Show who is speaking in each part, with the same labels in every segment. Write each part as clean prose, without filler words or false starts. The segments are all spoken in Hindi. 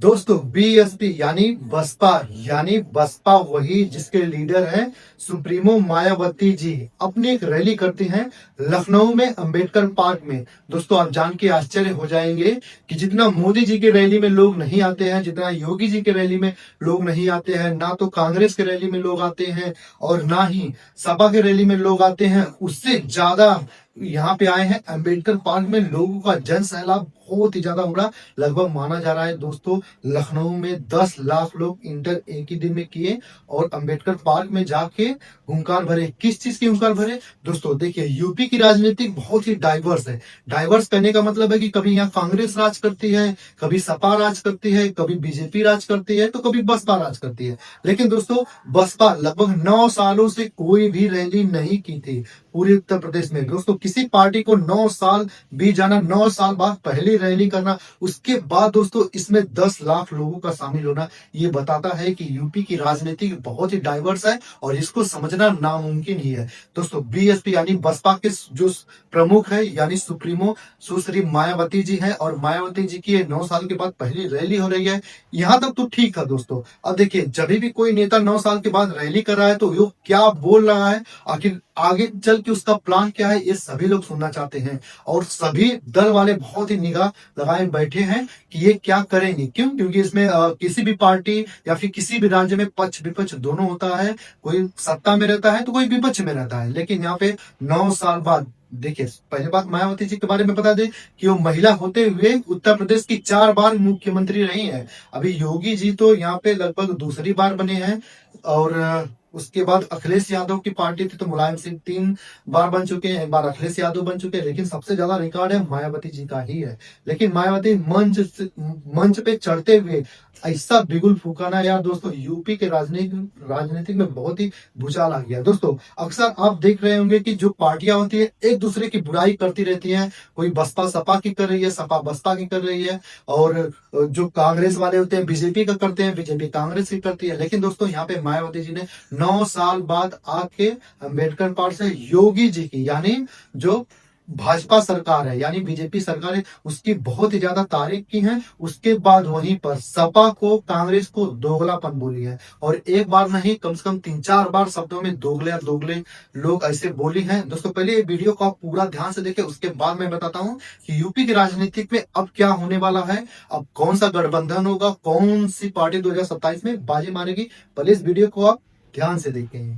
Speaker 1: दोस्तों बीएसपी यानी बसपा वही जिसके लीडर हैं सुप्रीमो मायावती जी अपनी एक रैली करती हैं लखनऊ में अंबेडकर पार्क में। दोस्तों आप जान के आश्चर्य हो जाएंगे कि जितना मोदी जी की रैली में लोग नहीं आते हैं, जितना योगी जी की रैली में लोग नहीं आते हैं, ना तो कांग्रेस की रैली में लोग आते हैं और ना ही सपा की रैली में लोग आते हैं, उससे ज्यादा यहाँ पे आए हैं अंबेडकर पार्क में। लोगों का जन सैलाब बहुत ही ज्यादा हो रहा, लगभग माना जा रहा है दोस्तों लखनऊ में 10 लाख लोग इंटर एक ही दिन में किए और अंबेडकर पार्क में जाके हुंकार भरे। किस चीज की हुंकार भरे? दोस्तों देखिए, यूपी की राजनीति बहुत ही डाइवर्स है। डाइवर्स करने का मतलब है कि कभी यहाँ कांग्रेस राज करती है, कभी सपा राज करती है, कभी बीजेपी राज करती है, तो कभी बसपा राज करती है। लेकिन दोस्तों बसपा लगभग 9 सालों से कोई भी रैली नहीं की थी पूरे उत्तर प्रदेश में। दोस्तों किसी पार्टी को 9 साल बीत जाना, 9 साल बाद पहली रैली करना, उसके बाद दोस्तों इसमें 10 लाख लोगों का शामिल होना, ये बताता है कि यूपी की राजनीति बहुत ही डाइवर्स है और इसको समझना नामुमकिन ही है। दोस्तों बीएसपी यानी बसपा के जो प्रमुख है यानी सुप्रीमो सुश्री मायावती जी है और मायावती जी की 9 साल के बाद पहली रैली हो रही है। यहाँ तक तो ठीक है दोस्तों। अब देखिए, जब भी कोई नेता 9 साल के बाद रैली कर रहा है तो वो क्या बोल रहा है, आखिर आगे चल के उसका प्लान क्या है, ये सभी लोग सुनना चाहते हैं और सभी दल वाले बहुत ही निगाह लगाए बैठे हैं कि ये क्या करेंगे। क्यों? क्योंकि इसमें किसी भी पार्टी या फिर किसी भी राज्य में पक्ष विपक्ष दोनों होता है। कोई सत्ता में रहता है तो कोई विपक्ष में रहता है। लेकिन यहाँ पे 9 साल बाद देखिए, पहले बात मायावती जी के बारे में बता दें कि वो महिला होते हुए उत्तर प्रदेश की 4 बार मुख्यमंत्री रही हैं। अभी योगी जी तो यहाँ पे लगभग दूसरी बार बने हैं और उसके बाद अखिलेश यादव की पार्टी थी तो मुलायम सिंह 3 बार बन चुके हैं, एक बार अखिलेश यादव बन चुके हैं, लेकिन सबसे ज्यादा रिकॉर्ड है मायावती जी का ही है। लेकिन मायावती मंच पे चढ़ते हुए ऐसा बिगुल फूकाना यार दोस्तों, यूपी के राजनीति में बहुत ही भूचाल आ गया। दोस्तों अक्सर आप देख रहे होंगे कि जो पार्टियां होती है एक दूसरे की बुराई करती रहती हैं। कोई बसपा सपा की कर रही है, सपा बसपा की कर रही है और जो कांग्रेस वाले होते हैं बीजेपी का करते हैं, बीजेपी कांग्रेस की करती है। लेकिन दोस्तों यहाँ पे मायावती जी ने 9 साल बाद आके अंबेडकर पार्क से योगी जी की यानी जो भाजपा सरकार है यानी बीजेपी सरकार है उसकी बहुत ही ज्यादा तारीफ की है। उसके बाद वहीं पर सपा को कांग्रेस को दोगलापन बोली है और एक बार नहीं कम से कम 3-4 बार शब्दों में दोगले दोगले लोग ऐसे बोली हैं। दोस्तों पहले ये वीडियो को आप पूरा ध्यान से देखें, उसके बाद मैं बताता हूँ कि यूपी की राजनीति में अब क्या होने वाला है, अब कौन सा गठबंधन होगा, कौन सी पार्टी 2027 में बाजी मारेगी। पहले इस वीडियो को आप ध्यान से देखें।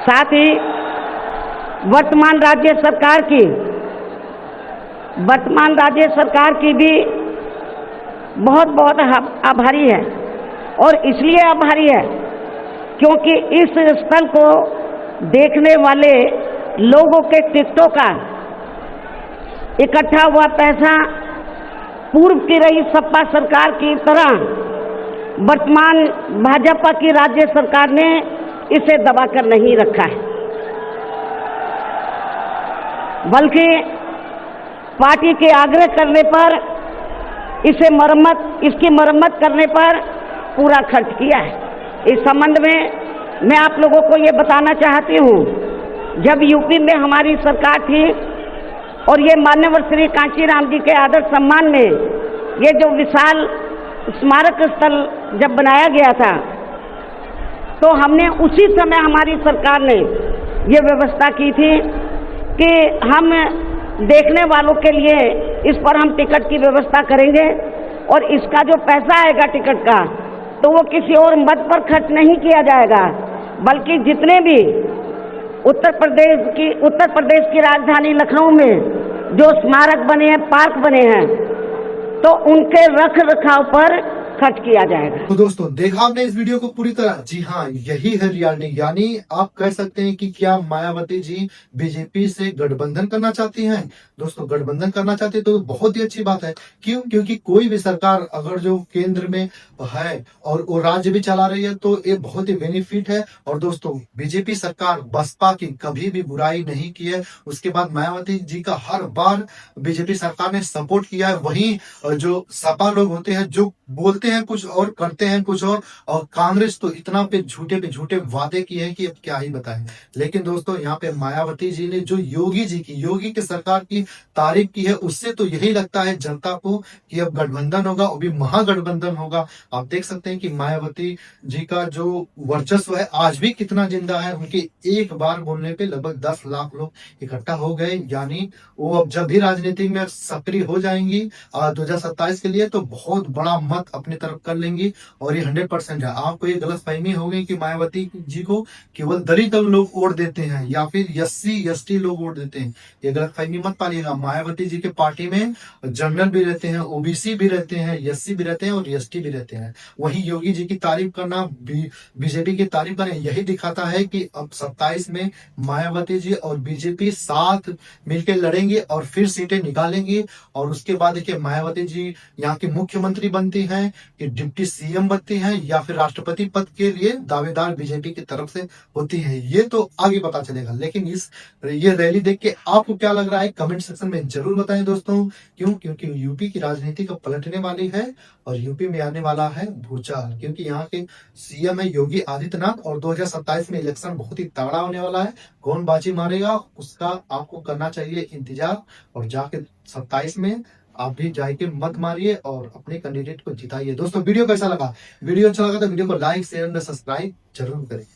Speaker 2: साथ ही वर्तमान राज्य सरकार की भी बहुत बहुत आभारी है और इसलिए आभारी है क्योंकि इस स्थल को देखने वाले लोगों के टिकटों का इकट्ठा हुआ पैसा पूर्व की रही सपा सरकार की तरह वर्तमान भाजपा की राज्य सरकार ने इसे दबाकर नहीं रखा है, बल्कि पार्टी के आग्रह करने पर इसकी मरम्मत करने पर पूरा खर्च किया है। इस संबंध में मैं आप लोगों को ये बताना चाहती हूँ, जब यूपी में हमारी सरकार थी और ये माननीय श्री कांचीराम जी के आदर सम्मान में ये जो विशाल स्मारक स्थल जब बनाया गया था तो हमने उसी समय हमारी सरकार ने ये व्यवस्था की थी कि हम देखने वालों के लिए इस पर हम टिकट की व्यवस्था करेंगे और इसका जो पैसा आएगा टिकट का तो वो किसी और मद पर खर्च नहीं किया जाएगा, बल्कि जितने भी उत्तर प्रदेश की राजधानी लखनऊ में जो स्मारक बने हैं, पार्क बने हैं, तो उनके रख रखाव पर खर्च किया जाएगा।
Speaker 1: तो दोस्तों देखा आपने इस वीडियो को पूरी तरह। जी हाँ, यही है रियलिटी। यानी आप कह सकते हैं कि क्या मायावती जी बीजेपी से गठबंधन करना चाहती हैं? दोस्तों गठबंधन करना चाहती है तो बहुत ही अच्छी बात है। क्यों? क्योंकि कोई भी सरकार अगर जो केंद्र में है और वो राज्य भी चला रही है तो ये बहुत ही बेनिफिट है। और दोस्तों बीजेपी सरकार बसपा की कभी भी बुराई नहीं की है, उसके बाद मायावती जी का हर बार बीजेपी सरकार ने सपोर्ट किया है। वहीं जो सपा लोग होते हैं जो बोलते बोलते हैं कुछ और करते हैं कुछ और कांग्रेस तो इतना पे झूठे वादे किए हैं कि अब क्या ही बताएं। लेकिन दोस्तों यहाँ पे मायावती जी ने जो योगी की सरकार की तारीफ की है, उससे तो यही लगता है जनता को कि अब गठबंधन होगा, वो भी महागठबंधन होगा। आप देख सकते हैं कि मायावती जी का जो वर्चस्व है आज भी कितना जिंदा है। उनके एक बार बोलने पे लगभग 10 लाख लोग इकट्ठा हो गए, यानी वो अब जब भी राजनीति में सक्रिय हो जाएंगी 2027 के लिए तो बहुत बड़ा मत अपनी तरफ कर लेंगी। और ये 100% है। आपको ये गलत फहमी हो गई कि मायावती जी को केवल दलित लोग वोट देते हैं या फिर SC ST लोग वोट देते हैं, ये गलत फहमी मत पालिएगा। मायावती जी के पार्टी में जनरल भी रहते हैं, OBC भी रहते हैं, SC भी रहते हैं और ST भी रहते हैं। वही योगी जी की तारीफ करना, बीजेपी की तारीफ करना, यही दिखाता है कि अब 27 में मायावती जी और बीजेपी साथ मिलकर लड़ेंगे और फिर सीटें निकालेंगे। और उसके बाद देखिए मायावती जी यहाँ की मुख्यमंत्री बनती हैं कि डिप्टी CM बनती हैं या फिर राष्ट्रपति पद के लिए दावेदार बीजेपी की तरफ से होती है, ये तो आगे पता चलेगा। लेकिन ये रैली देख के आपको क्या लग रहा है कमेंट सेक्शन में जरूर बताएं दोस्तों। क्योंकि यूपी की राजनीति को पलटने वाली है और यूपी में आने वाला है भूचाल, क्योंकि यहाँ के CM है योगी आदित्यनाथ और 2027 में इलेक्शन बहुत ही तगड़ा होने वाला है। कौन बाजी मारेगा उसका आपको करना चाहिए इंतजार, और जाके 27 में आप भी जाके मत मारिए और अपने कैंडिडेट को जिताइए। दोस्तों वीडियो कैसा लगा? वीडियो अच्छा लगा तो वीडियो को लाइक शेयर और सब्सक्राइब जरूर करें।